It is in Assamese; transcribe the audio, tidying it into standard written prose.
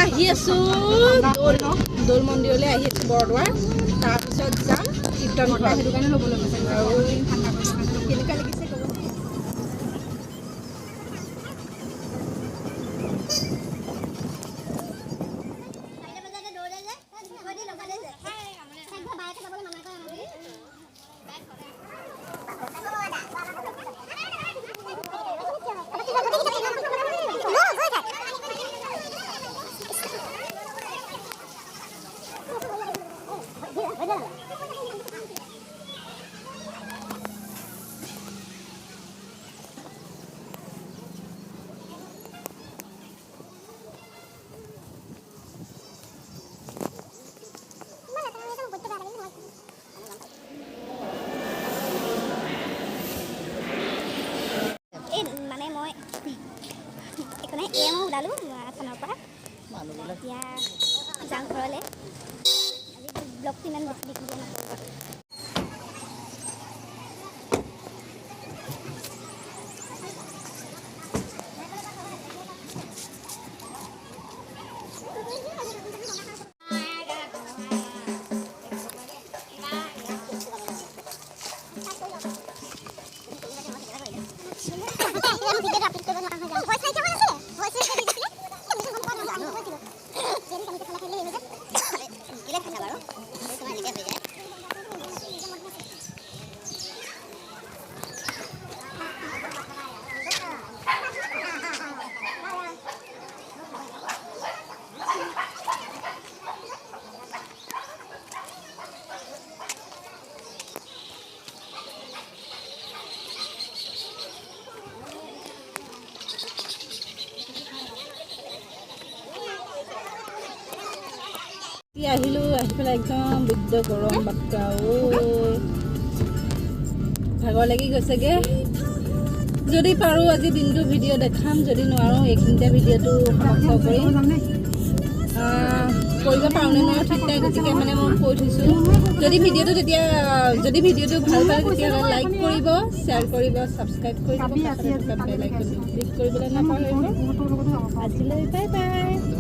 আহি আছোঁ দৌল মন্দিৰলৈ আহি আছোঁ বৰদোৱাৰ তাৰপিছত যাম কীৰ্তন ঘৰ সেইটো কাৰণে ল'বলৈ গৈছে আৰু কেনেকুৱা লাগিছে ক'ব ওলালোঁ থানৰ পৰা এতিয়া যাওঁ ঘৰলৈ আজি ব্লগটো ইমান বেছি দেখিবলৈ নাপাওঁ আহিলোঁ আহি পেলাই একদম বৃদ্ধ গৰম বাপ্পা ভাগৰ লাগি গৈছেগে যদি পাৰোঁ আজি দিনটো ভিডিঅ' দেখাম যদি নোৱাৰোঁ এইখিনিতে ভিডিঅ'টো সমাপ্ত কৰিম কৰিব পাৰোঁনে নোৱাৰোঁ ঠিক নাই গতিকে মানে মই কৈ থৈছোঁ যদি ভিডিঅ'টো ভাল পায় তেতিয়াহ'লে লাইক কৰিব শ্বেয়াৰ কৰিব ছাবস্ক্ৰাইব কৰিব বেল আইকনটো ক্লিক কৰিবলৈ নাপাহৰিব আজিলৈ বাই বাই